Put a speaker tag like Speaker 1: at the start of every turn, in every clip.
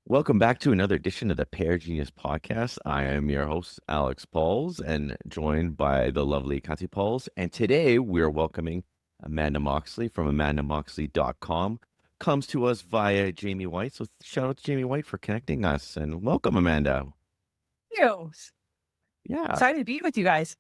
Speaker 1: Welcome back to another edition of the Pear Genius podcast. I am your host, Alex Pauls, and joined by the lovely Kathy Pauls. And today we're welcoming Amanda Moxley from amandamoxley.com. Comes to us via Jamie White. So shout out to Jamie White for connecting us and welcome, Amanda.
Speaker 2: You.
Speaker 1: Yeah.
Speaker 2: Excited to be with you guys.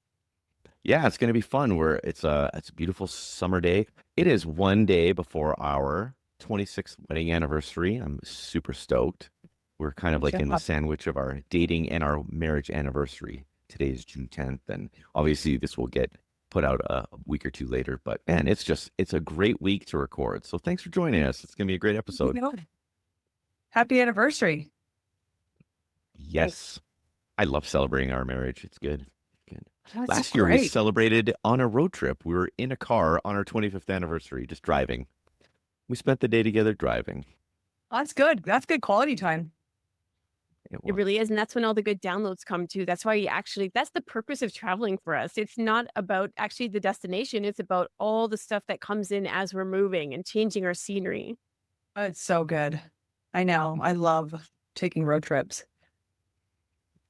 Speaker 1: Yeah, it's going to be fun. It's a beautiful summer day. It is one day before our 26th wedding anniversary. I'm super stoked. We're kind of like in the sandwich of our dating and our marriage anniversary. Today is June 10th, and obviously this will get put out a week or two later. But man, it's a great week to record. So thanks for joining us. It's going to be a great episode.
Speaker 2: Happy anniversary.
Speaker 1: Yes. I love celebrating our marriage. It's good.
Speaker 2: That's
Speaker 1: Last year we
Speaker 2: great.
Speaker 1: celebrated on a road trip. We were in a car on our 25th anniversary, just driving. We spent the day together driving.
Speaker 2: That's good. That's good quality time.
Speaker 3: It really is. And that's when all the good downloads come to. That's why that's the purpose of traveling for us. It's not about actually the destination. It's about all the stuff that comes in as we're moving and changing our scenery.
Speaker 2: It's so good. I know. I love taking road trips.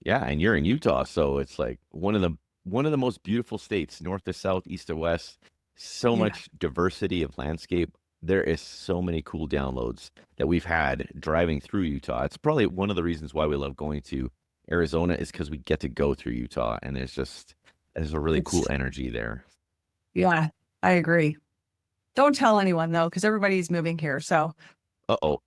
Speaker 1: Yeah, and you're in Utah, so it's like one of the most beautiful states, north to south, east to west. So much diversity of landscape. There is so many cool downloads that we've had driving through Utah. It's probably one of the reasons why we love going to Arizona is because we get to go through Utah, and there's a really cool energy there.
Speaker 2: Yeah, I agree. Don't tell anyone though, because everybody's moving here. So.
Speaker 1: Uh-oh.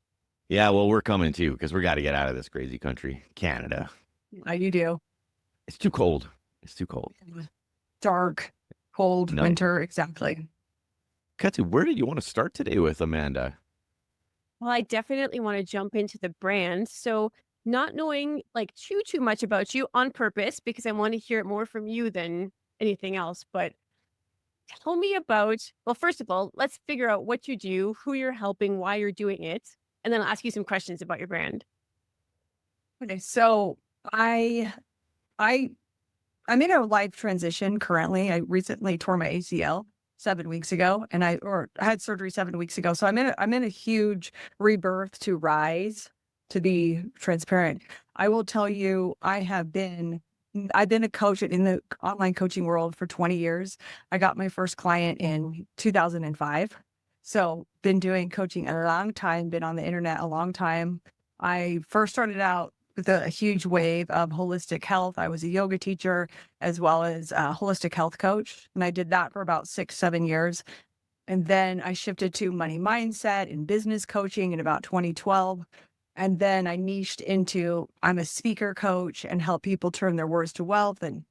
Speaker 1: Yeah, well, we're coming too, because we got to get out of this crazy country, Canada.
Speaker 2: You do.
Speaker 1: It's too cold. It's too cold.
Speaker 2: Dark, cold, winter. Exactly.
Speaker 1: Kathy, where did you want to start today with, Amanda?
Speaker 3: Well, I definitely want to jump into the brand. So not knowing like too much about you on purpose, because I want to hear it more from you than anything else. But tell me about, well, first of all, let's figure out what you do, who you're helping, why you're doing it. And then I'll ask you some questions about your brand.
Speaker 2: Okay, so I'm in a life transition currently. I recently tore my ACL 7 weeks ago, and I had surgery 7 weeks ago. So I'm in a huge rebirth to rise. To be transparent, I will tell you, I've been a coach in the online coaching world for 20 years. I got my first client in 2005. So been doing coaching a long time, been on the internet a long time. I first started out with a huge wave of holistic health. I was a yoga teacher as well as a holistic health coach. And I did that for about 6-7 years. And then I shifted to money mindset and business coaching in about 2012. And then I niched into, I'm a speaker coach and help people turn their words to wealth and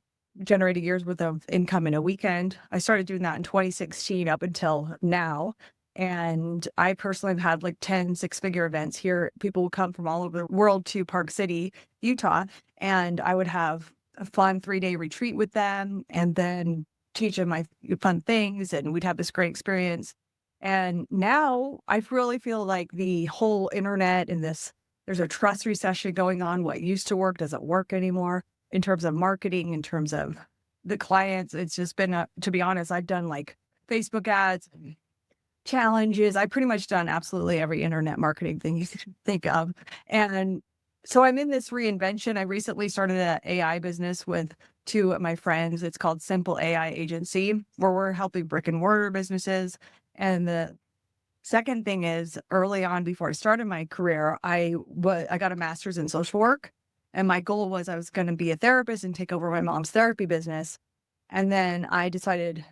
Speaker 2: generate a year's worth of income in a weekend. I started doing that in 2016 up until now. And I personally have had like 10 six-figure events here. People will come from all over the world to Park City, Utah, and I would have a fun 3-day retreat with them and then teach them my fun things, and we'd have this great experience. And now I really feel like the whole internet and there's a trust recession going on. What used to work doesn't work anymore in terms of marketing, in terms of the clients. It's just been, to be honest, I've done like Facebook ads, challenges. I've pretty much done absolutely every internet marketing thing you can think of. And so I'm in this reinvention. I recently started an AI business with 2 of my friends. It's called Simple AI Agency, where we're helping brick and mortar businesses. And the second thing is, early on before I started my career, I got a master's in social work. And my goal was I was going to be a therapist and take over my mom's therapy business. And then I decided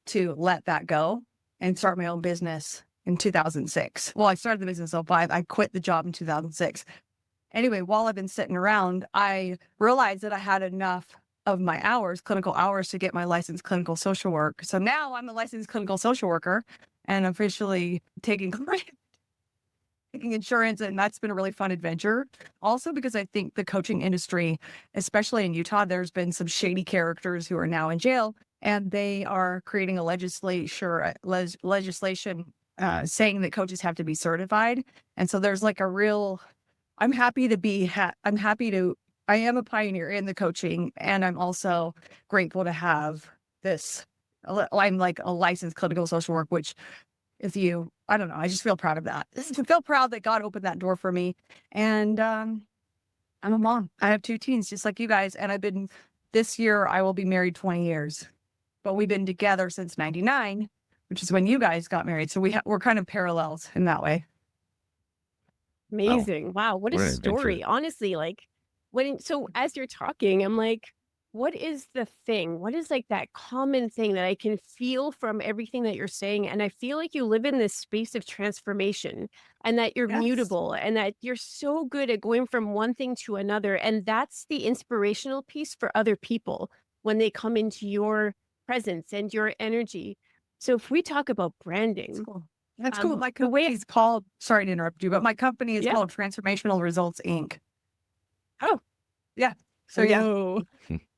Speaker 2: to let that go and start my own business in 2006. Well, I started the business in 2005. I quit the job in 2006. Anyway, while I've been sitting around, I realized that I had enough of my hours, clinical hours, to get my licensed clinical social work. So now I'm a licensed clinical social worker and officially taking insurance. And that's been a really fun adventure. Also, because I think the coaching industry, especially in Utah, there's been some shady characters who are now in jail. And they are creating a legislation saying that coaches have to be certified. And so there's like a real, I am a pioneer in the coaching, and I'm also grateful to have this. I'm like a licensed clinical social work, which with you. I don't know. I just feel proud of that. I feel proud that God opened that door for me. And I'm a mom. I have 2 teens, just like you guys. And this year, I will be married 20 years. But we've been together since 99, which is when you guys got married. So we're kind of parallels in that way.
Speaker 3: Amazing. Wow, what a
Speaker 1: What an adventure.
Speaker 3: story. Honestly, like so as you're talking, I'm like, what is the thing? What is like that common thing that I can feel from everything that you're saying? And I feel like you live in this space of transformation and that you're
Speaker 2: Yes.
Speaker 3: mutable and that you're so good at going from one thing to another. And that's the inspirational piece for other people when they come into your presence and your energy. So if we talk about branding,
Speaker 2: Cool. That's
Speaker 3: um,
Speaker 2: cool. My
Speaker 3: the way
Speaker 2: company is called, sorry to interrupt you, but my company is
Speaker 3: Yeah.
Speaker 2: called Transformational Results Inc.
Speaker 3: Oh.
Speaker 2: Yeah. So yeah.
Speaker 3: Whoa.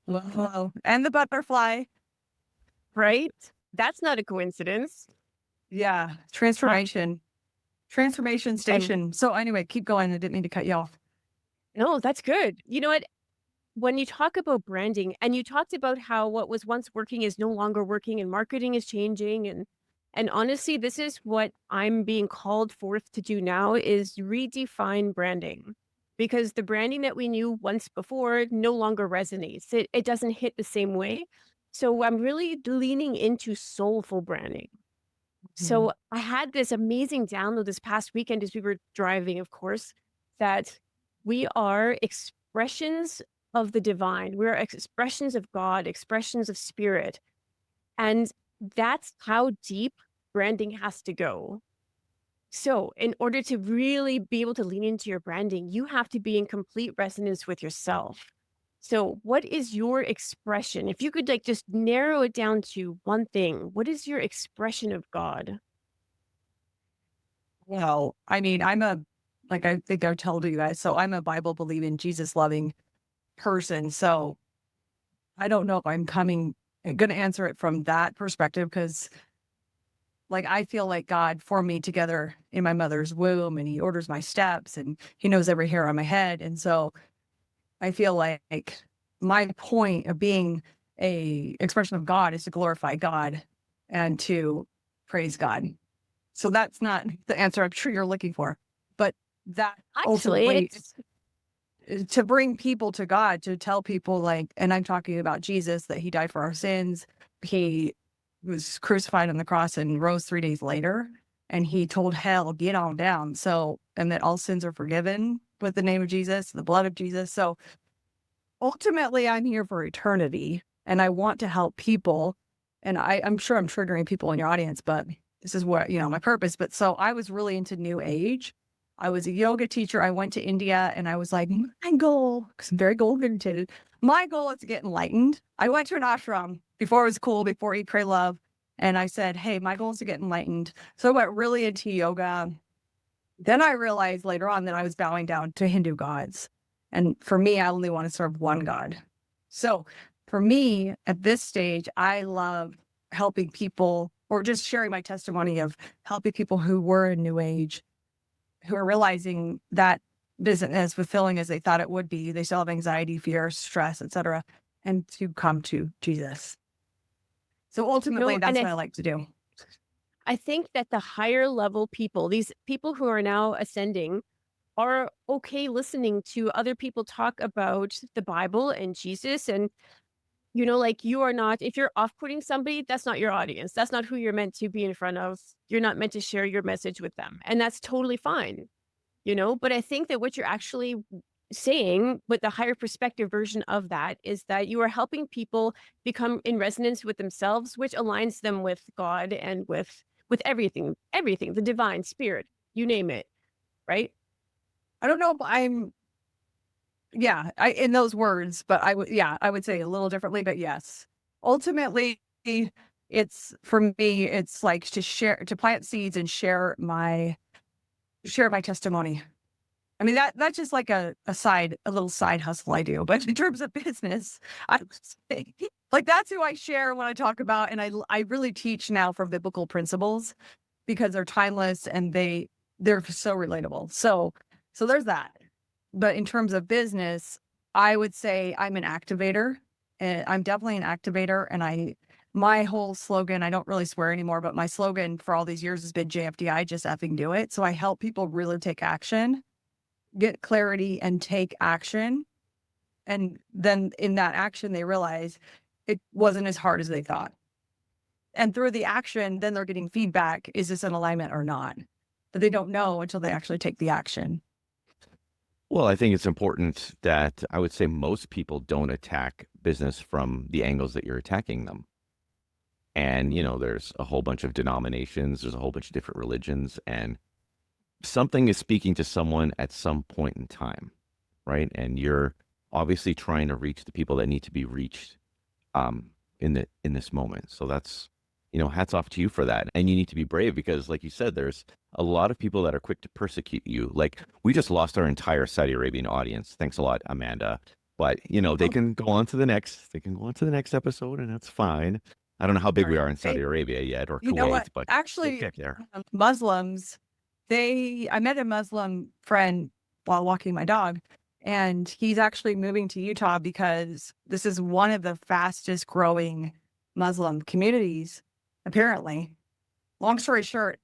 Speaker 2: Whoa. And the butterfly.
Speaker 3: Right? That's not a coincidence.
Speaker 2: Yeah. Transformation station. So anyway, keep going. I didn't mean to cut you off.
Speaker 3: No, that's good. You know what? When you talk about branding and you talked about how what was once working is no longer working and marketing is changing and honestly, this is what I'm being called forth to do now is redefine branding. Because the branding that we knew once before no longer resonates. It doesn't hit the same way. So I'm really leaning into soulful branding. So I had this amazing download this past weekend as we were driving, of course, that we are expressions of the divine. We're expressions of God, expressions of spirit. And that's how deep branding has to go. So, in order to really be able to lean into your branding, you have to be in complete resonance with yourself. So, what is your expression? If you could like just narrow it down to one thing, what is your expression of God?
Speaker 2: Well, I mean, like I think I told you guys, so I'm a Bible believing, Jesus loving person. So I don't know if I'm going to answer it from that perspective because like I feel like God formed me together in my mother's womb and he orders my steps and he knows every hair on my head. And so I feel like my point of being a expression of God is to glorify God and to praise God. So that's not the answer I'm sure you're looking for, but that
Speaker 3: Actually,
Speaker 2: ultimately
Speaker 3: it's
Speaker 2: to bring people to God, to tell people like, and I'm talking about Jesus, that he died for our sins. He was crucified on the cross and rose 3 days later. And he told hell, get on down. So, and that all sins are forgiven with the name of Jesus, the blood of Jesus. So ultimately I'm here for eternity and I want to help people. And I'm sure I'm triggering people in your audience, but this is what, my purpose. But so I was really into new age. I was a yoga teacher. I went to India and I was like, my goal, because I'm very goal oriented, my goal is to get enlightened. I went to an ashram before it was cool, before Eat, Pray, Love. And I said, hey, my goal is to get enlightened. So I went really into yoga. Then I realized later on that I was bowing down to Hindu gods. And for me, I only want to serve one God. So for me, at this stage, I love helping people or just sharing my testimony of helping people who were in New Age, who are realizing that isn't as fulfilling as they thought it would be. They still have anxiety, fear, stress, etc., and to come to Jesus. So ultimately, that's what I like to do.
Speaker 3: I think that the higher level people, these people who are now ascending, are okay listening to other people talk about the Bible and Jesus. And, like you are not, if you're off putting somebody, that's not your audience. That's not who you're meant to be in front of. You're not meant to share your message with them. And that's totally fine, But I think that what you're actually saying with the higher perspective version of that is that you are helping people become in resonance with themselves, which aligns them with God and with everything, the divine spirit, you name it, right?
Speaker 2: I don't know if I'm, in those words, but I would say a little differently, but yes. Ultimately, for me, it's like to plant seeds and share my testimony. I mean, that's just like a little side hustle I do. But in terms of business, I would say, like that's who I share when I talk about, and I really teach now from biblical principles because they're timeless and they're so relatable. So there's that. But in terms of business, I would say I'm an activator. And I'm definitely an activator, and my whole slogan, I don't really swear anymore, but my slogan for all these years has been JFDI, just effing do it. So I help people really take action, get clarity and take action. And then in that action, they realize it wasn't as hard as they thought. And through the action, then they're getting feedback. Is this in alignment or not? That they don't know until they actually take the action.
Speaker 1: Well, I think it's important that I would say most people don't attack business from the angles that you're attacking them. And, there's a whole bunch of denominations, there's a whole bunch of different religions, and something is speaking to someone at some point in time, right? And you're obviously trying to reach the people that need to be reached in this moment. So that's, hats off to you for that. And you need to be brave because, like you said, there's a lot of people that are quick to persecute you. Like, we just lost our entire Saudi Arabian audience. Thanks a lot, Amanda. But, they can go on to the next episode, and that's fine. I don't know how big we are in Saudi Arabia yet, or
Speaker 2: You know
Speaker 1: Kuwait,
Speaker 2: what?
Speaker 1: but
Speaker 2: Actually,
Speaker 1: we'll get there.
Speaker 2: Muslims, I met a Muslim friend while walking my dog, and he's actually moving to Utah because this is one of the fastest growing Muslim communities, apparently. Long story short,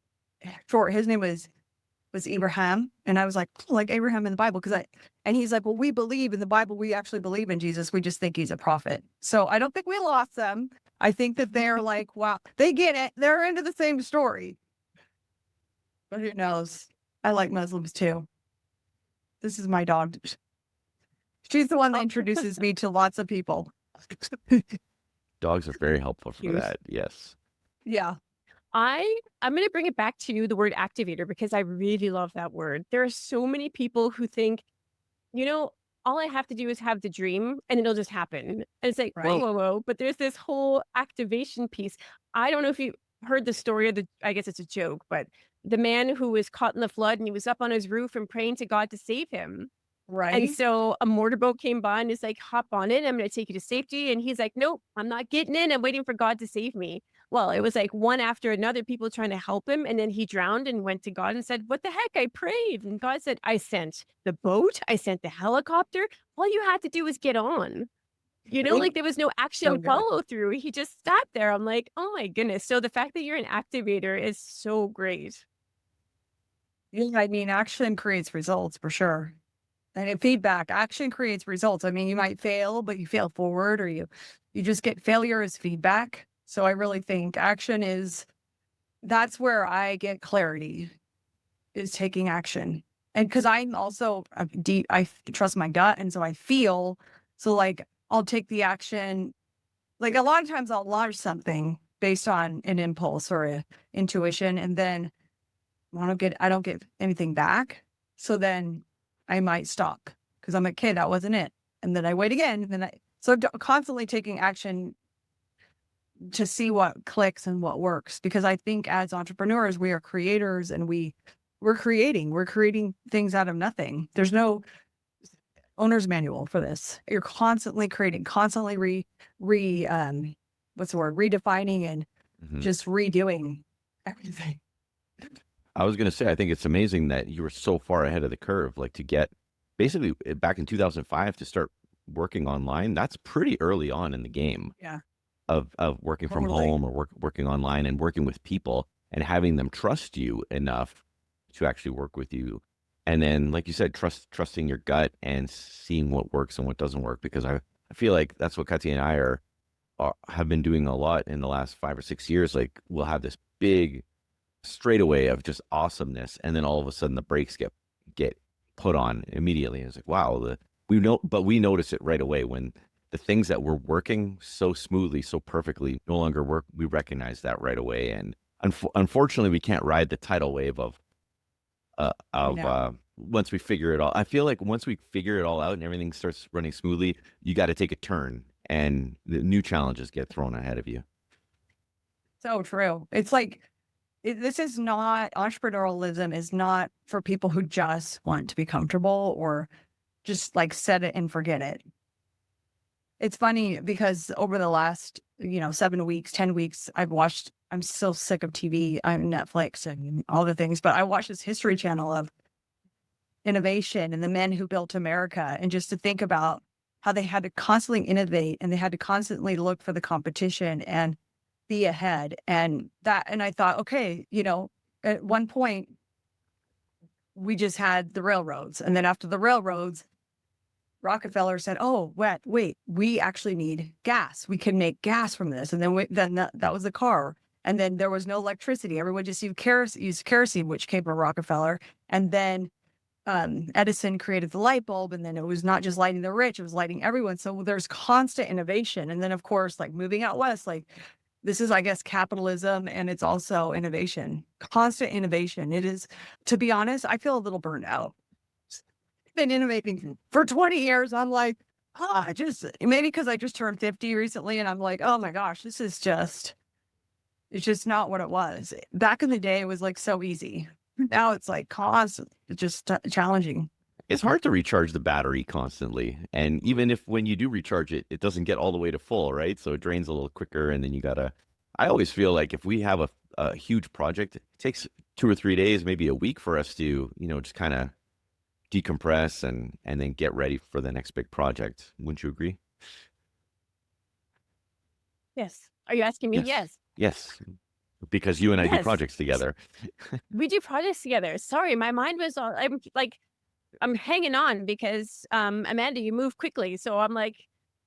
Speaker 2: his name was Abraham. And I was like Abraham in the Bible. And he's like, well, we believe in the Bible. We actually believe in Jesus. We just think he's a prophet. So I don't think we lost them. I think that they're like, wow, they get it. They're into the same story. But who knows? I like Muslims too. This is my dog. She's the one that introduces me to lots of people.
Speaker 1: Dogs are very helpful for
Speaker 3: Cute.
Speaker 1: that. Yes.
Speaker 2: Yeah.
Speaker 3: I'm going to bring it back to the word activator because I really love that word. There are so many people who think, all I have to do is have the dream and it'll just happen. And it's like,
Speaker 2: Right.
Speaker 3: whoa. But there's this whole activation piece. I don't know if you heard the story of I guess it's a joke, but the man who was caught in the flood and he was up on his roof and praying to God to save him.
Speaker 2: Right.
Speaker 3: And so a motorboat came by and is like, hop on it. I'm going to take you to safety. And he's like, nope, I'm not getting in. I'm waiting for God to save me. Well, it was like one after another, people trying to help him. And then he drowned and went to God and said, what the heck? I prayed. And God said, I sent the boat. I sent the helicopter. All you had to do was get on. Like there was no action follow through. He just sat there. I'm like, oh my goodness. So the fact that you're an activator is so great.
Speaker 2: Yeah, I mean, action creates results for sure. And feedback, action creates results. I mean, you might fail, but you fail forward, or you just get failure as feedback. So I really think that's where I get clarity, is taking action. And because I'm also I trust my gut. And so I feel, so like, I'll take the action. Like a lot of times I'll launch something based on an impulse or an intuition. And then I don't get anything back. So then I might stop because I'm a kid. That wasn't it. And then I wait again. And so constantly taking action to see what clicks and what works. Because I think as entrepreneurs, we are creators and we're creating things out of nothing. There's no owner's manual for this. You're constantly creating, constantly redefining and just redoing everything.
Speaker 1: I was going to say, I think it's amazing that you were so far ahead of the curve, like to get basically back in 2005 to start working online. That's pretty early on in the game.
Speaker 2: Yeah.
Speaker 1: Of working from home or working online and working with people and having them trust you enough to actually work with you. And then, like you said, trusting your gut and seeing what works and what doesn't work. Because I feel like that's what Katya and I have been doing a lot in the last 5 or 6 years. Like, we'll have this big straightaway of just awesomeness, and then all of a sudden the brakes get put on immediately. And it's like, wow, but we notice it right away when the things that were working so smoothly, so perfectly, no longer work. We recognize that right away, and unfortunately, we can't ride the tidal wave of once we figure it all. I feel like once we figure it all out and everything starts running smoothly, you got to take a turn, and the new challenges get thrown ahead of you.
Speaker 2: So true. It's like, this is not, entrepreneurialism is not for people who just want to be comfortable or just like set it and forget it. It's funny because over the last, 7 weeks, 10 weeks, I'm so sick of TV. I'm Netflix and all the things, but I watched this History Channel of innovation and the men who built America, and just to think about how they had to constantly innovate and they had to constantly look for the competition. And be ahead. And I thought, okay, at one point we just had the railroads. And then after the railroads, Rockefeller said, "Oh, wait, we actually need gas. We can make gas from this." And then that was the car. And then there was no electricity. Everyone just used kerosene, which came from Rockefeller. And then Edison created the light bulb, and then it was not just lighting the rich, it was lighting everyone. So there's constant innovation. And then, of course, like moving out west, like this is, I guess, capitalism, and it's also innovation, constant innovation. It is, to be honest, I feel a little burned out. Been innovating for 20 years. I'm like, maybe because I just turned 50 recently, and I'm like, oh my gosh, it's just not what it was. Back in the day, it was like so easy. Now it's like it's just challenging.
Speaker 1: It's hard to recharge the battery constantly. And even if when you do recharge it, it doesn't get all the way to full, right? So it drains a little quicker. And then I always feel like if we have a huge project, it takes 2 or 3 days, maybe a week for us to, just kind of decompress and then get ready for the next big project. Wouldn't you agree?
Speaker 3: Yes. Are you asking me?
Speaker 1: Yes. Yes. Because you and I do
Speaker 3: Yes.
Speaker 1: projects together.
Speaker 3: We do projects together. Sorry, my mind was all, I'm hanging on because Amanda, you move quickly. So I'm like,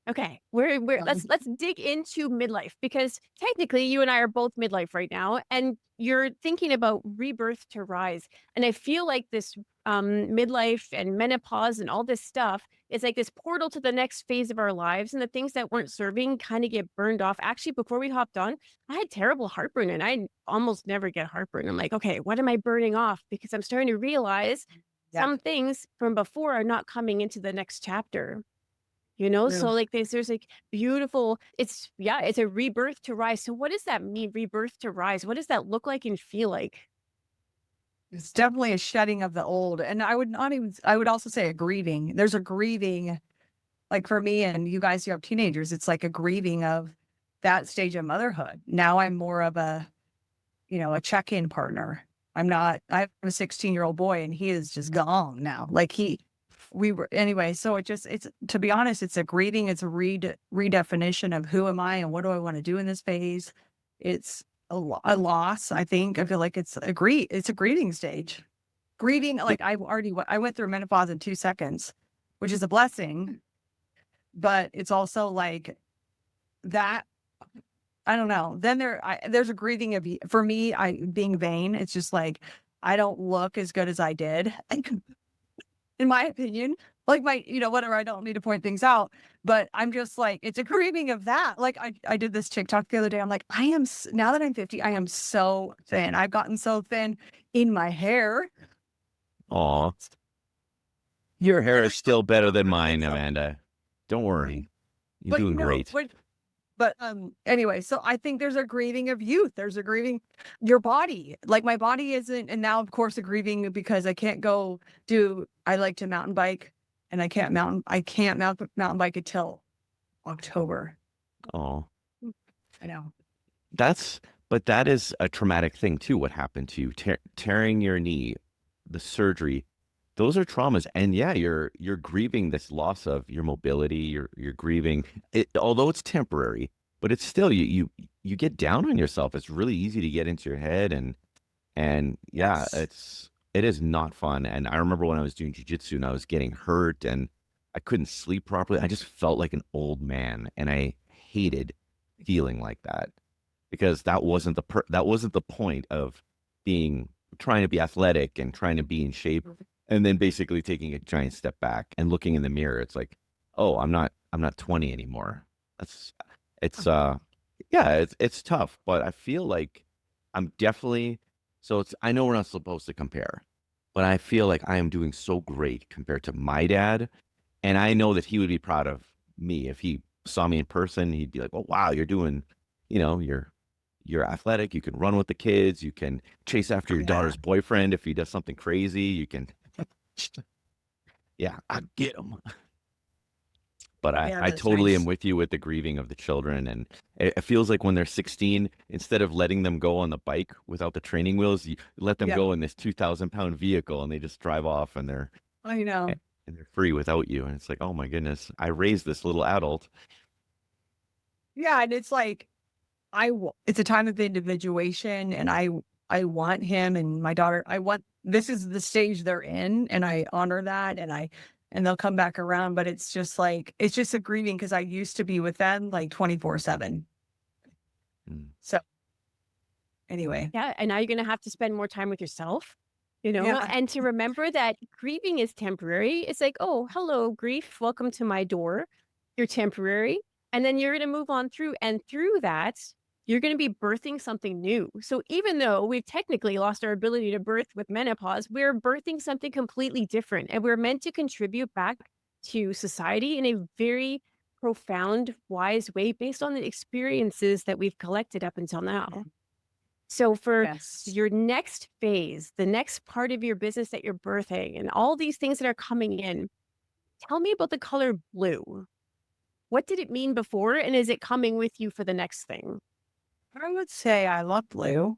Speaker 3: okay, let's dig into midlife, because technically you and I are both midlife right now, and you're thinking about rebirth to rise. And I feel like this midlife and menopause and all this stuff is like this portal to the next phase of our lives, and the things that weren't serving kind of get burned off. Actually, before we hopped on, I had terrible heartburn, and I almost never get heartburn. I'm like, okay, what am I burning off? Because I'm starting to realize some things from before are not coming into the next chapter. So like there's like beautiful, it's a rebirth to rise. So what does that mean, rebirth to rise? What does that look like and feel like?
Speaker 2: It's definitely a shedding of the old. And I would also say a grieving. There's a grieving, like for me and you guys who have teenagers, it's like a grieving of that stage of motherhood. Now I'm more of a check-in partner. I have a 16-year-old boy, and he is just gone now. Like anyway, so it's, to be honest, it's a grieving. It's a redefinition of who am I and what do I want to do in this phase. It's a loss. I feel like it's a grieving stage. Grieving, like I went through menopause in 2 seconds, which is a blessing, but it's also like that. I don't know. Then there's a grieving of, for me, being vain. It's just like, I don't look as good as I did, in my opinion. Like whatever, I don't need to point things out, but I'm just like, it's a grieving of that. Like I did this TikTok the other day. I'm like, now that I'm 50, I am so thin. I've gotten so thin in my hair.
Speaker 1: Aw. Your hair is still better than mine, Amanda. Don't worry. You're doing great.
Speaker 2: But anyway, so I think there's a grieving of youth. There's a grieving your body. Like my body isn't, and now of course a grieving because I can't I like to mountain bike, and I can't mountain bike until October.
Speaker 1: Oh.
Speaker 2: I know.
Speaker 1: But that is a traumatic thing too. What happened to you? Tearing your knee, the surgery, those are traumas. And yeah, you're grieving this loss of your mobility. You're grieving it, although it's temporary, but it's still, you get down on yourself. It's really easy to get into your head, and yeah, it is not fun. And I remember when I was doing jiu-jitsu and I was getting hurt and I couldn't sleep properly. I just felt like an old man, and I hated feeling like that, because that wasn't the point of trying to be athletic and trying to be in shape. And then basically taking a giant step back and looking in the mirror, it's like, oh, I'm not 20 anymore. It's tough, but I feel like I'm definitely, I know we're not supposed to compare, but I feel like I am doing so great compared to my dad. And I know that he would be proud of me. If he saw me in person, he'd be like, well, wow, you're doing, you're athletic. You can run with the kids. You can chase after your daughter's boyfriend. If he does something crazy, you can, yeah, I get him. But I totally am with you with the grieving of the children. And it feels like when they're 16, instead of letting them go on the bike without the training wheels, you let them go in this 2,000-pound vehicle, and they just drive off, and
Speaker 2: I know.
Speaker 1: And they're free without you. And it's like, oh my goodness, I raised this little adult.
Speaker 2: Yeah. And it's like, it's a time of individuation, and I want him and my daughter. This is the stage they're in, and I honor that, and they'll come back around. But it's just a grieving because I used to be with them like 24/7.
Speaker 1: Mm.
Speaker 2: So anyway,
Speaker 3: Yeah, and now you're gonna have to spend more time with yourself, you know,
Speaker 2: yeah,
Speaker 3: and to remember that grieving is temporary. It's like, oh, hello, grief, welcome to my door. You're temporary. And then you're gonna move on through, and through that, you're gonna be birthing something new. So even though we've technically lost our ability to birth with menopause, we're birthing something completely different. And we're meant to contribute back to society in a very profound, wise way based on the experiences that we've collected up until now. So for
Speaker 2: yes.
Speaker 3: your next phase, the next part of your business that you're birthing and all these things that are coming in, tell me about the color blue. What did it mean before, and is it coming with you for the next thing?
Speaker 2: I would say I love blue.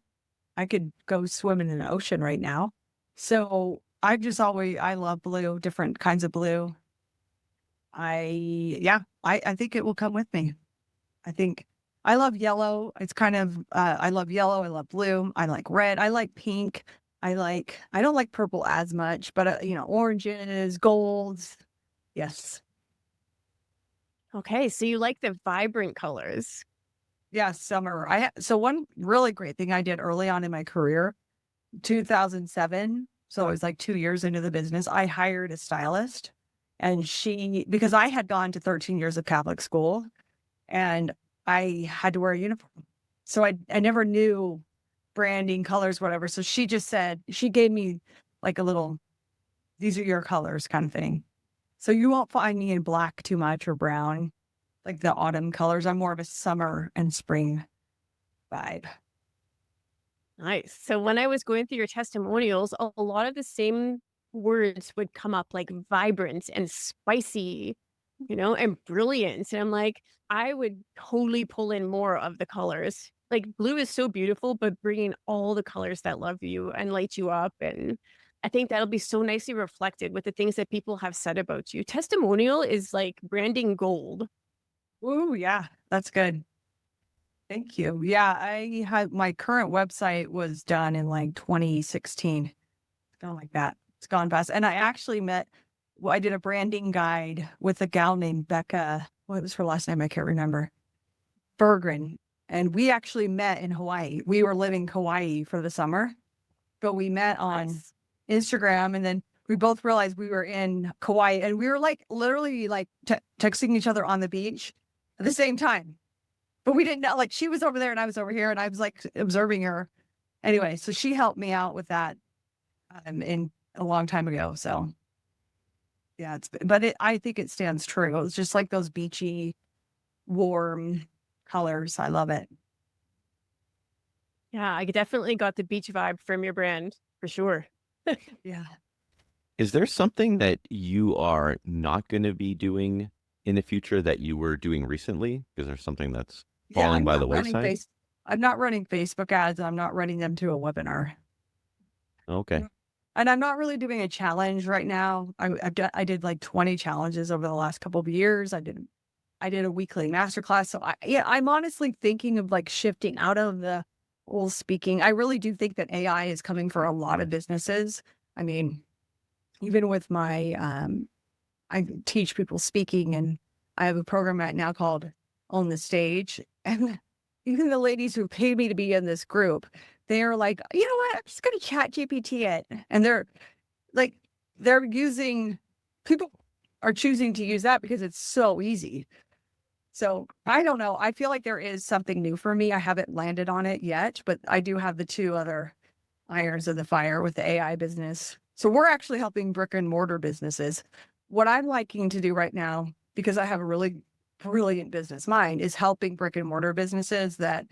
Speaker 2: I could go swim in an ocean right now. So I love blue, different kinds of blue. I think it will come with me. I think I love yellow. It's kind of, I love yellow. I love blue. I like red. I like pink. I don't like purple as much, but oranges, golds. Yes.
Speaker 3: Okay, so you like the vibrant colors.
Speaker 2: Yeah. Summer. So one really great thing I did early on in my career, 2007. So it was like 2 years into the business. I hired a stylist, and because I had gone to 13 years of Catholic school, and I had to wear a uniform. So I never knew branding, colors, whatever. So she gave me like a little, these are your colors kind of thing. So you won't find me in black too much or brown, like the autumn colors. I'm more of a summer and spring vibe.
Speaker 3: Nice. So when I was going through your testimonials, a lot of the same words would come up, like vibrant and spicy, and brilliant. And I'm like, I would totally pull in more of the colors. Like blue is so beautiful, but bringing all the colors that love you and light you up. And I think that'll be so nicely reflected with the things that people have said about you. Testimonial is like branding gold.
Speaker 2: Ooh, yeah, that's good. Thank you. Yeah, I had my current website was done in like 2016. Something like that. It's gone fast. And I did a branding guide with a gal named Becca. What was her last name? I can't remember. Bergren. And we actually met in Hawaii. We were living in Hawaii for the summer, but we met on
Speaker 3: Nice.
Speaker 2: Instagram, and then we both realized we were in Kauai, and we were like literally like texting each other on the beach at the same time. But we didn't know, like she was over there and I was over here, and I was like observing her. Anyway, so she helped me out with that in a long time ago. So yeah, I think it stands true. It's just like those beachy, warm colors. I love it.
Speaker 3: Yeah, I definitely got the beach vibe from your brand for sure.
Speaker 2: Yeah.
Speaker 1: Is there something that you are not going to be doing in the future that you were doing recently? Is there something that's
Speaker 2: Yeah,
Speaker 1: falling by the wayside?
Speaker 2: I'm not running Facebook ads. I'm not running them to a webinar.
Speaker 1: Okay.
Speaker 2: And I'm not really doing a challenge right now. I did like 20 challenges over the last couple of years. I did a weekly masterclass. So I'm honestly thinking of like shifting out of the old speaking. I really do think that AI is coming for a lot of businesses. I mean, even with I teach people speaking, and I have a program right now called On the Stage. And even the ladies who paid me to be in this group, they are like, you know what? I'm just going to chat GPT it. And like, people are choosing to use that because it's so easy. So I don't know. I feel like there is something new for me. I haven't landed on it yet, but I do have the two other irons of the fire with the AI business. So we're actually helping brick and mortar businesses. What I'm liking to do right now, because I have a really brilliant business mind, is helping brick and mortar businesses that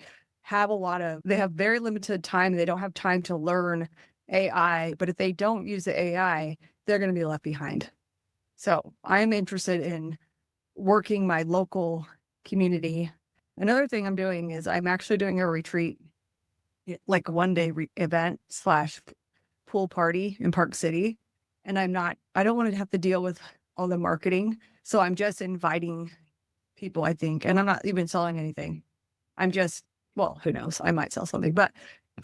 Speaker 2: they have very limited time. They don't have time to learn AI, but if they don't use the AI, they're going to be left behind. So I'm interested in working my local community. Another thing I'm doing is I'm actually doing a retreat, like a one-day event / pool party in Park City. And I don't want to have to deal with all the marketing. So I'm just inviting people, I think, and I'm not even selling anything. I'm just well, who knows? I might sell something, but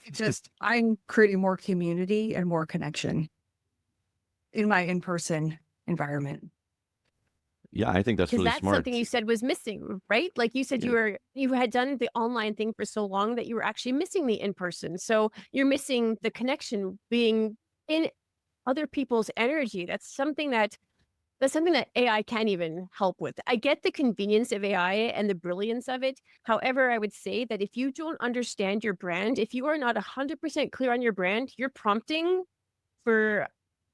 Speaker 2: it's just I'm creating more community and more connection in my in-person environment.
Speaker 1: Yeah, I think that's
Speaker 3: Because
Speaker 1: really
Speaker 3: that's
Speaker 1: smart.
Speaker 3: something you said was missing, right? Like you said,
Speaker 1: Yeah.
Speaker 3: you had done the online thing for so long that you were actually missing the in person. So you're missing the connection, being in other people's energy. That's something that AI can't even help with. I get the convenience of AI and the brilliance of it. However, I would say that if you don't understand your brand, if you are not 100% clear on your brand, you're prompting for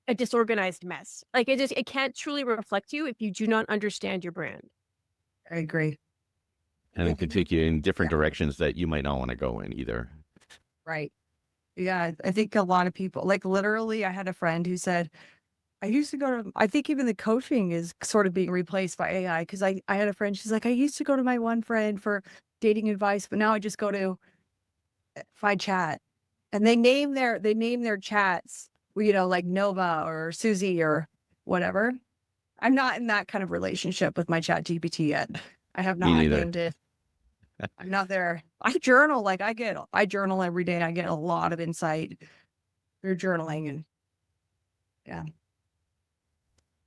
Speaker 3: a disorganized mess. Like it can't truly reflect you if you do not understand your brand.
Speaker 2: I agree.
Speaker 1: And it can take you in different
Speaker 2: Yeah.
Speaker 1: directions that you might not want to go in either.
Speaker 2: Right. Yeah. I think a lot of people, like literally, I had a friend who said, I used to go to, I think even the coaching is sort of being replaced by AI because I had a friend, she's like, I used to go to my one friend for dating advice, but now I just go to Find Chat. And they name their chats, like Nova or Susie or whatever. I'm not in that kind of relationship with my Chat GPT yet. I have
Speaker 1: Me
Speaker 2: not
Speaker 1: neither.
Speaker 2: named it. I'm not there. I journal, like I journal every day. I get a lot of insight through journaling and yeah.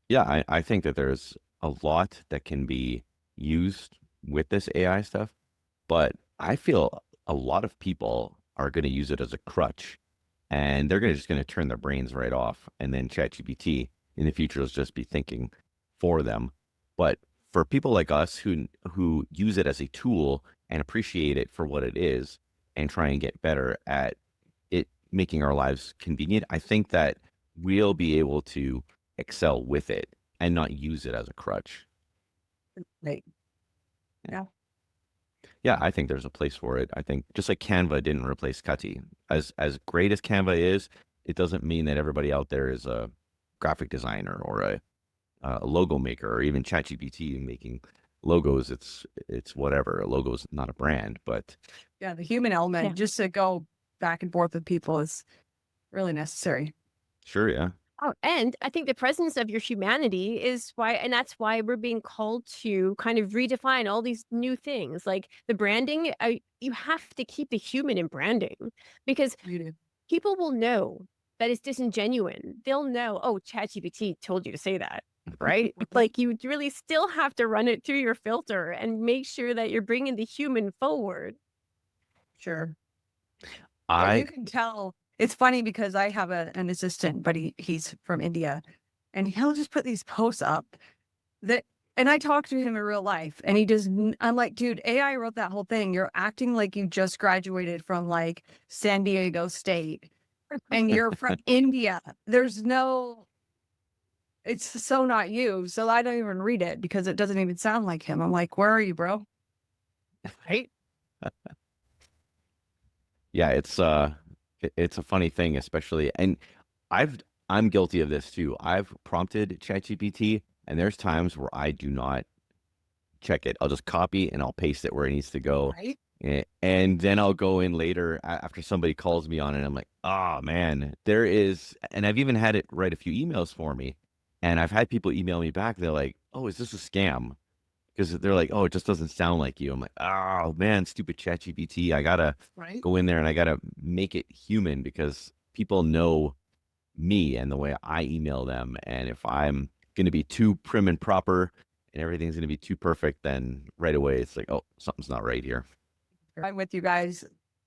Speaker 1: Yeah, I think that there's a lot that can be used with this AI stuff, but I feel a lot of people are going to use it as a crutch and they're just going to turn their brains right off. And then ChatGPT in the future will just be thinking for them. But for people like us who use it as a tool and appreciate it for what it is and try and get better at it making our lives convenient, I think that we'll be able to excel with it and not use it as a crutch.
Speaker 2: Right. Yeah.
Speaker 1: Yeah, I think there's a place for it. I think just like Canva didn't replace Cutty. As great as Canva is, it doesn't mean that everybody out there is a graphic designer or a logo maker or even ChatGPT making logos. It's whatever. A logo's not a brand, but
Speaker 2: Yeah. The human element,
Speaker 3: Yeah.
Speaker 2: just to go back and forth with people is really necessary.
Speaker 1: sure, yeah.
Speaker 3: Oh, and I think the presence of your humanity is why, and that's why we're being called to kind of redefine all these new things. Like the branding, you have to keep the human in branding because
Speaker 2: You do.
Speaker 3: people will know that it's disingenuous. They'll know, oh, ChatGPT told you to say that, right? Like you really still have to run it through your filter and make sure that you're bringing the human forward.
Speaker 2: Sure. Yeah, you
Speaker 1: I
Speaker 2: can tell. It's funny because I have an assistant, but he's from India, and he'll just put these posts up that, and I talk to him in real life, and I'm like, dude, AI wrote that whole thing. You're acting like you just graduated from like San Diego State, and you're from India. It's so not you. So I don't even read it because it doesn't even sound like him. I'm like, where are you, bro? Right?
Speaker 1: yeah, it's a funny thing, especially, and I'm guilty of this too. I've prompted ChatGPT, and there's times where I do not check it. I'll just copy and I'll paste it where it needs to go.
Speaker 2: Right?
Speaker 1: And then I'll go in later after somebody calls me on it. I'm like, oh man, there is, and I've even had it write a few emails for me. And I've had people email me back. They're like, oh, is this a scam? Because they're like, oh, it just doesn't sound like you. I'm like, oh man, stupid ChatGPT. I gotta
Speaker 2: Right?
Speaker 1: go in there and I gotta make it human because people know me and the way I email them. And if I'm gonna be too prim and proper and everything's gonna be too perfect, then right away it's like, oh, something's not right here.
Speaker 2: I'm with you guys.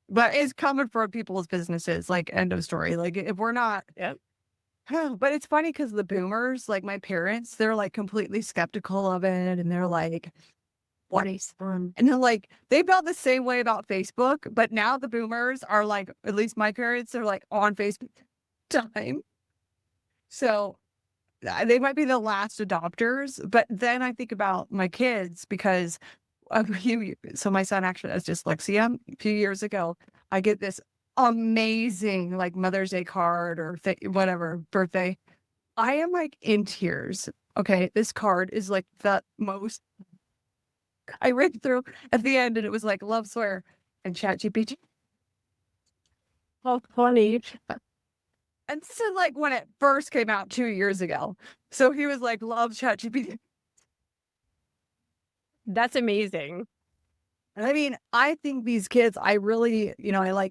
Speaker 2: But it's coming for people's businesses, like end of story. Like if we're not,
Speaker 3: Yep.
Speaker 2: but it's funny because the boomers, like my parents, they're like completely skeptical of it. And they're like, what is, and then like, they felt the same way about Facebook, but now the boomers are like, at least my parents are like on Facebook time. So they might be the last adopters. But then I think about my kids because so my son actually has dyslexia. A few years ago, I get this amazing like Mother's Day card or whatever birthday. I am like in tears. Okay, this card is like the most. I read through at the end, and it was like love Sawyer and ChatGPT.
Speaker 3: How funny.
Speaker 2: And this is like when it first came out 2 years ago. So he was like, love ChatGPT.
Speaker 3: That's amazing.
Speaker 2: And I mean, I think these kids, I really,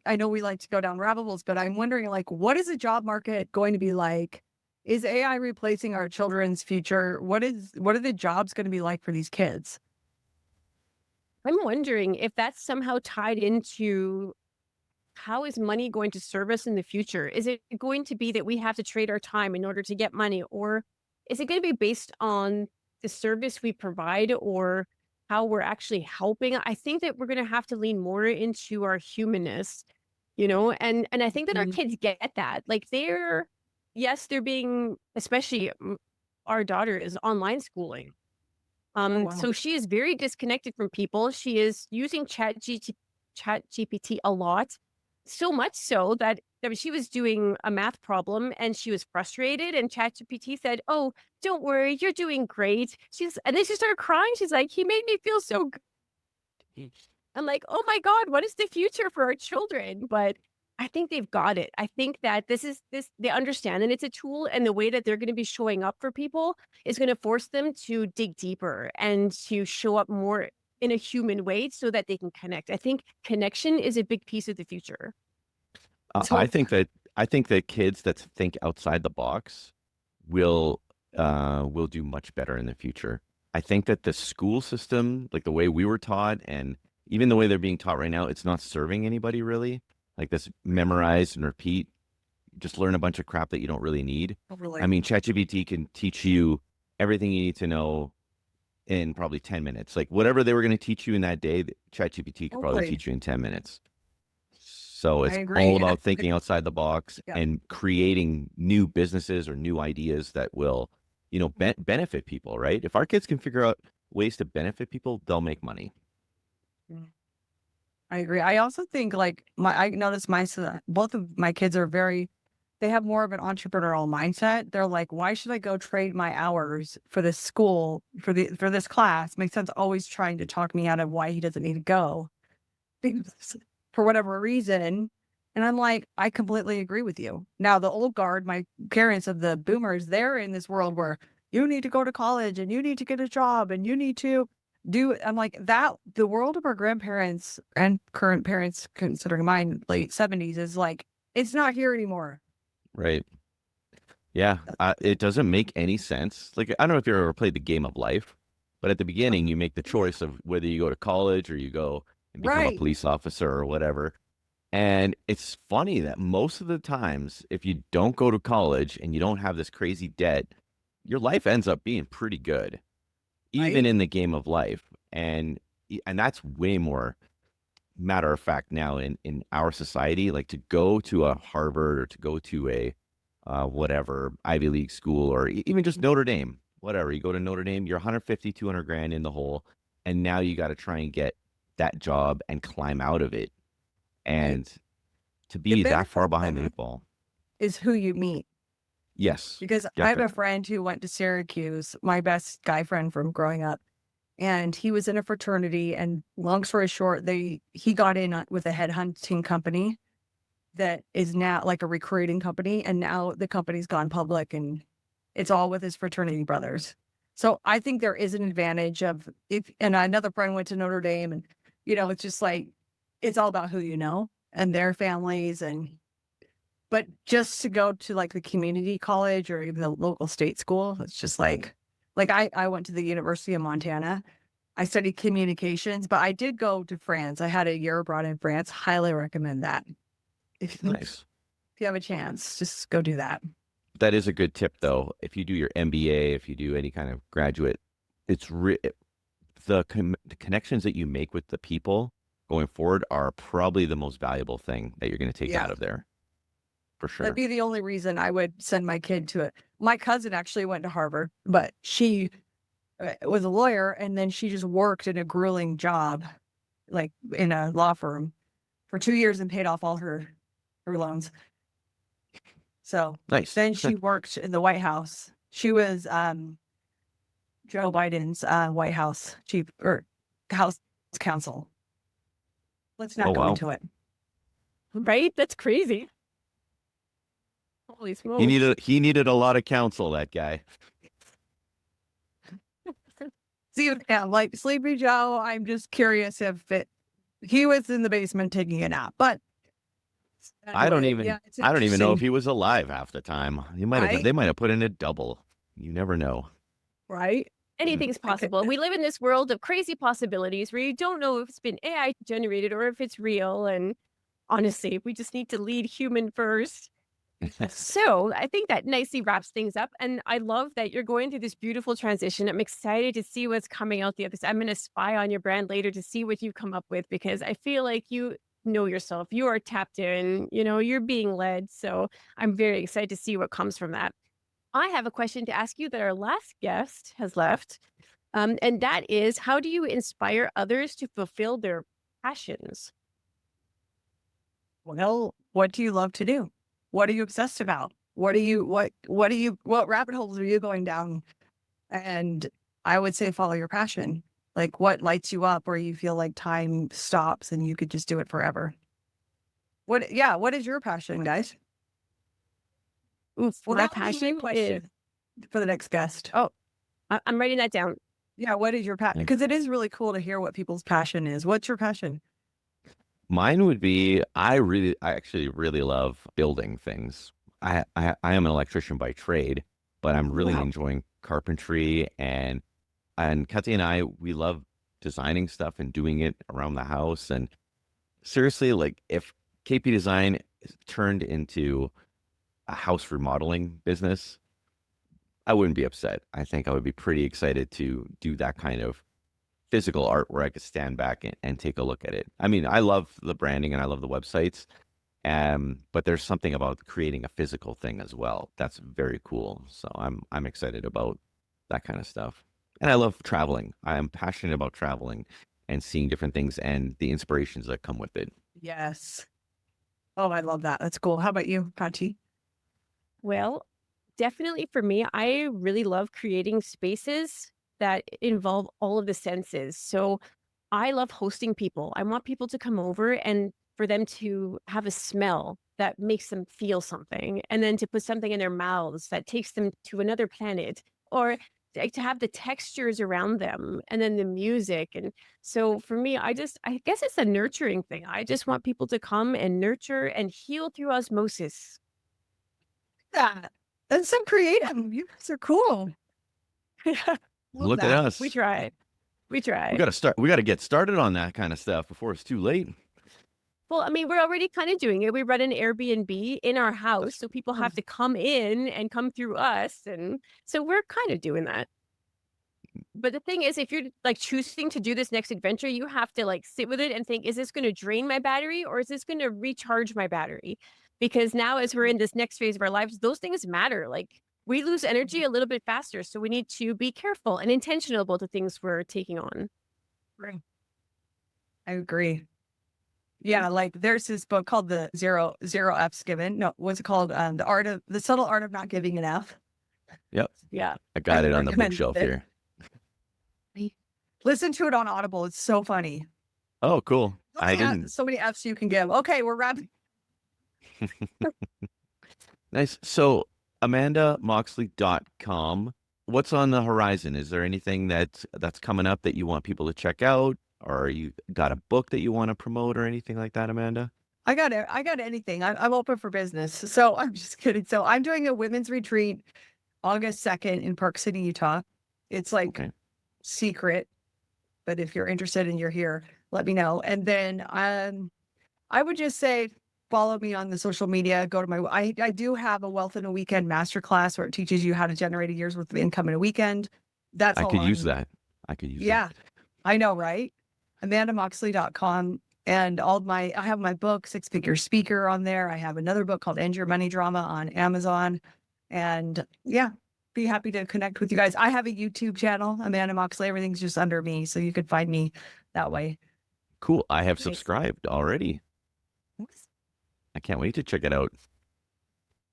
Speaker 2: I know we like to go down rabbit holes, but I'm wondering, like, what is the job market going to be like? Is AI replacing our children's future? What are the jobs going to be like for these kids?
Speaker 3: I'm wondering if that's somehow tied into how is money going to serve us in the future? Is it going to be that we have to trade our time in order to get money? Or is it going to be based on the service we provide or how we're actually helping? I think that we're going to have to lean more into our humanness, and I think that our
Speaker 2: Mhm.
Speaker 3: kids get that. Like yes, they're being, especially our daughter is online schooling.
Speaker 2: Oh, wow.
Speaker 3: So she is very disconnected from people. She is using Chat GPT a lot, so much so that she was doing a math problem and she was frustrated. And Chat GPT said, "Oh, don't worry, you're doing great." And then she started crying. She's like, "He made me feel so good." I'm like, "Oh my God, what is the future for our children?" But I think they've got it. I think that this they understand, and it's a tool, and the way that they're going to be showing up for people is going to force them to dig deeper and to show up more in a human way so that they can connect. I think connection is a big piece of the future.
Speaker 1: Uh,
Speaker 2: Let's
Speaker 1: I
Speaker 2: hope.
Speaker 1: think that I think that kids that think outside the box will will do much better in the future. I think that the school system, like the way we were taught and even the way they're being taught right now, it's not serving anybody really. Like this memorize and repeat, just learn a bunch of crap that you don't really need. I
Speaker 2: Really.
Speaker 1: mean, ChatGPT can teach you everything you need to know in probably 10 minutes. Like whatever they were going to teach you in that day, ChatGPT could probably
Speaker 2: Hopefully.
Speaker 1: teach you in 10 minutes. So
Speaker 2: I
Speaker 1: it's all
Speaker 2: agree. And
Speaker 1: about thinking outside the box
Speaker 2: yeah.
Speaker 1: and creating new businesses or new ideas that will, benefit people, right? If our kids can figure out ways to benefit people, they'll make money.
Speaker 2: Mm, I agree. I also think like I noticed both of my kids are they have more of an entrepreneurial mindset. They're like, why should I go trade my hours for this school, for this class? My son's always trying to talk me out of why he doesn't need to go because- for whatever reason. And I'm like, I completely agree with you. Now, the old guard, my parents of the boomers, they're in this world where you need to go to college and you need to get a job and you need to I'm like, that the world of our grandparents and current parents, considering mine late 70s, is like, it's not here anymore.
Speaker 1: Right. Yeah. It doesn't make any sense. Like, I don't know if you ever played the game of life, but at the beginning, you make the choice of whether you go to college or you go and become a
Speaker 2: Right.
Speaker 1: police officer or whatever. And it's funny that most of the times, if you don't go to college and you don't have this crazy debt, your life ends up being pretty good, even
Speaker 2: Right.
Speaker 1: in the game of life. And that's way more matter of fact now in our society. Like to go to a Harvard or to go to a whatever Ivy League school or even just Notre Dame, whatever. You go to Notre Dame, you're 150, 200 grand in the hole, and now you got to try and get that job and climb out of it.
Speaker 2: Right.
Speaker 1: And to
Speaker 2: The
Speaker 1: be that far
Speaker 2: benefit
Speaker 1: behind the eight ball.
Speaker 2: is who you meet.
Speaker 1: Yes,
Speaker 2: Because I have a
Speaker 1: definitely.
Speaker 2: friend who went to Syracuse, my best guy friend from growing up, and he was in a fraternity. And long story short, he got in with a headhunting company that is now like a recruiting company, and now the company's gone public, and it's all with his fraternity brothers. So I think there is an advantage of if. And another friend went to Notre Dame, and it's just like it's all about who you know and their families, and but just to go to, like, the community college or even the local state school, it's just like, I went to the University of Montana. I studied communications, but I did go to France. I had a year abroad in France. Highly recommend that. If
Speaker 1: Nice.
Speaker 2: you have a chance, just go do that.
Speaker 1: That is a good tip, though. If you do your MBA, if you do any kind of graduate, it's the connections that you make with the people going forward are probably the most valuable thing that you're going to take
Speaker 2: Yeah.
Speaker 1: out of there for
Speaker 2: That'd
Speaker 1: sure.
Speaker 2: be the only reason I would send my kid to it. My cousin actually went to Harvard, but she, was a lawyer, and then she just worked in a grueling job, like, in a law firm for 2 years and paid off all her loans. So,
Speaker 1: Nice.
Speaker 2: then she worked in the White House. She was, Joe Biden's, White House chief or House counsel. Let's
Speaker 1: Oh
Speaker 2: not go
Speaker 1: wow.
Speaker 2: into it.
Speaker 3: Right? That's crazy. Holy
Speaker 1: He
Speaker 3: smokes.
Speaker 1: needed a lot of counsel, that guy.
Speaker 2: See, yeah, like Sleepy Joe, I'm just curious if he was in the basement taking a nap. But
Speaker 1: I don't
Speaker 2: anyway,
Speaker 1: even
Speaker 2: yeah,
Speaker 1: I don't
Speaker 2: anyway,
Speaker 1: even
Speaker 2: yeah, it's
Speaker 1: I don't even know if
Speaker 2: interesting,
Speaker 1: he was alive half the time.
Speaker 2: right?
Speaker 1: They might have put in a double. You never know.
Speaker 2: Right?
Speaker 3: Anything's
Speaker 2: I could,
Speaker 3: possible. We live in this world of crazy possibilities where you don't know if it's been AI generated or if it's real. And honestly, we just need to lead human first. So I think that nicely wraps things up. And I love that you're going through this beautiful transition. I'm excited to see what's coming out the other side. I'm going to spy on your brand later to see what you come up with because I feel like you know yourself. You are tapped in, you're being led. So I'm very excited to see what comes from that. I have a question to ask you that our last guest has left. And that is, how do you inspire others to fulfill their passions?
Speaker 2: well, what do you love to do? What are you obsessed about? What rabbit holes are you going down? And I would say follow your passion. Like what lights you up where you feel like time stops and you could just do it forever. What is your passion, guys?
Speaker 3: Oof,
Speaker 2: Well,
Speaker 3: my
Speaker 2: that would be my
Speaker 3: passion is,
Speaker 2: question for the next guest.
Speaker 3: oh, I'm writing that down.
Speaker 2: Yeah, what is your passion?
Speaker 1: Like,
Speaker 2: Because it is really cool to hear what people's passion is. What's your passion?
Speaker 1: mine would be I actually really love building things. I am an electrician by trade, but I'm really
Speaker 2: Wow.
Speaker 1: enjoying carpentry and Kathy and I we love designing stuff and doing it around the house. And seriously, like if KP Design turned into a house remodeling business, I wouldn't be upset. I think I would be pretty excited to do that kind of physical art where I could stand back and take a look at it. I mean, I love the branding and I love the websites, but there's something about creating a physical thing as well. That's very cool. So I'm excited about that kind of stuff. And I love traveling. I am passionate about traveling and seeing different things and the inspirations that come with it.
Speaker 2: Yes. Oh, I love that. That's cool. How about you, Pachi?
Speaker 3: Well, definitely for me, I really love creating spaces that involve all of the senses. So I love hosting people. I want people to come over and for them to have a smell that makes them feel something, and then to put something in their mouths that takes them to another planet, or like to have the textures around them, and then the music. And so for me, I guess it's a nurturing thing. I just want people to come and nurture and heal through osmosis.
Speaker 2: That. That's so creative. You guys are cool. Love
Speaker 1: Look at
Speaker 2: that.
Speaker 1: us.
Speaker 3: We tried. We
Speaker 1: We
Speaker 3: tried.
Speaker 1: got to start. We got to get started on that kind of stuff before it's too late.
Speaker 3: Well, I mean, we're already kind of doing it. We run an Airbnb in our house,
Speaker 1: That's
Speaker 3: so people
Speaker 2: Oh,
Speaker 3: have to come in and come through us, and so we're kind of doing that. But the thing is, if you're like choosing to do this next adventure, you have to like sit with it and think, is this going to drain my battery or is this going to recharge my battery? Because now, as we're in this next phase of our lives, those things matter. Like we lose energy a little bit faster, so we need to be careful and intentional about the things we're taking on.
Speaker 2: right. I agree. Yeah, like there's this book called the Zero F's Given. No, what's it called? The Subtle Art of Not Giving an F.
Speaker 1: Yep.
Speaker 3: Yeah.
Speaker 1: I got
Speaker 2: I
Speaker 1: it on the
Speaker 2: recommend
Speaker 1: bookshelf
Speaker 2: it.
Speaker 1: here.
Speaker 2: Listen to it on Audible. It's so funny.
Speaker 1: Oh, cool. I
Speaker 2: Yeah,
Speaker 1: didn't.
Speaker 2: so many F's you can give. Okay, we're wrapping.
Speaker 1: Nice. So, amandamoxley.com. What's on the horizon? Is there anything that's coming up that you want people to check out? Or you got a book that you want to promote or anything like that, Amanda?
Speaker 2: I got it. I got anything. I'm open for business. So I'm just kidding. So I'm doing a women's retreat August 2nd in Park City, Utah. It's like
Speaker 1: Okay.
Speaker 2: secret, but if you're interested and you're here, let me know. And then I would just say follow me on the social media. Go to I do have a Wealth in a Weekend masterclass where it teaches you how to generate a year's worth of income in a weekend. That's
Speaker 1: I
Speaker 2: all
Speaker 1: could use
Speaker 2: on.
Speaker 1: that. I could use
Speaker 2: Yeah,
Speaker 1: that.
Speaker 2: I know, right? AmandaMoxley.com. And I have my book, Six Figure Speaker, on there. I have another book called End Your Money Drama on Amazon. And yeah, be happy to connect with you guys. I have a YouTube channel, Amanda Moxley. Everything's just under me. So you could find me that way.
Speaker 1: Cool. I have
Speaker 3: Nice.
Speaker 1: subscribed already. I can't wait to check it out.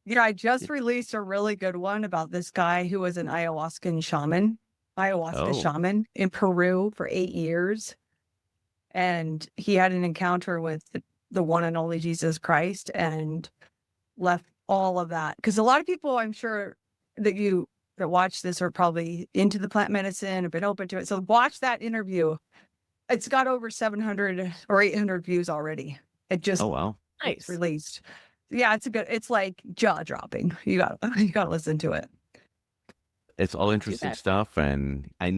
Speaker 2: Yeah, I just released a really good one about this guy who was an ayahuasca shaman
Speaker 1: Oh,
Speaker 2: in Peru for 8 years. And he had an encounter with the one and only Jesus Christ and left all of that. Because a lot of people, I'm sure that watch this are probably into the plant medicine or been open to it. So watch that interview It's got over 700 or 800 views already. It just
Speaker 1: Oh wow.
Speaker 3: Nice.
Speaker 2: released. Yeah, it's like jaw dropping. You gotta listen to it.
Speaker 1: It's all
Speaker 3: Do
Speaker 1: interesting
Speaker 3: that.
Speaker 1: stuff, and I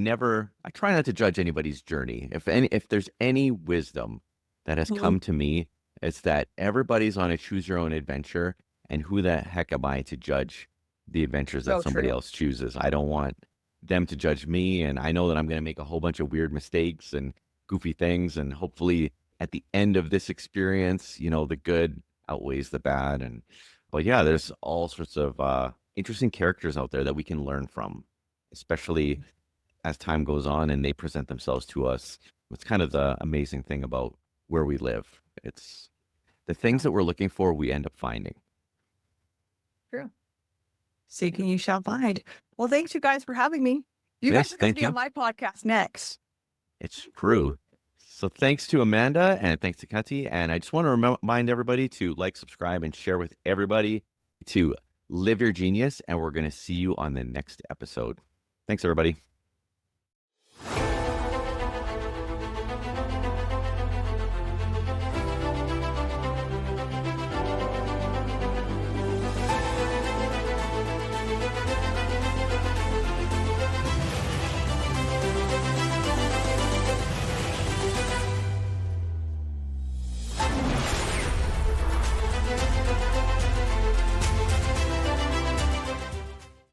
Speaker 1: try not to judge anybody's journey. If there's any wisdom that has
Speaker 2: Mhm.
Speaker 1: come to me, it's that everybody's on a choose your own adventure, and who the heck am I to judge the adventures that
Speaker 2: So
Speaker 1: somebody
Speaker 2: true.
Speaker 1: else chooses? I don't want them to judge me, and I know that I'm going to make a whole bunch of weird mistakes and goofy things, and hopefully at the end of this experience, the good outweighs the bad. But yeah, there's all sorts of interesting characters out there that we can learn from, especially as time goes on and they present themselves to us. It's kind of the amazing thing about where we live. It's the things that we're looking for, we end up finding.
Speaker 2: True. Seeking you shall find. Well, thanks you guys for having me. You
Speaker 1: Yes,
Speaker 2: guys are going to
Speaker 1: thank
Speaker 2: be
Speaker 1: you.
Speaker 2: on my podcast next.
Speaker 1: It's true. So thanks to Amanda and thanks to Kati. And I just want to remind everybody to like, subscribe, and share with everybody to live your genius. And we're going to see you on the next episode. Thanks, everybody.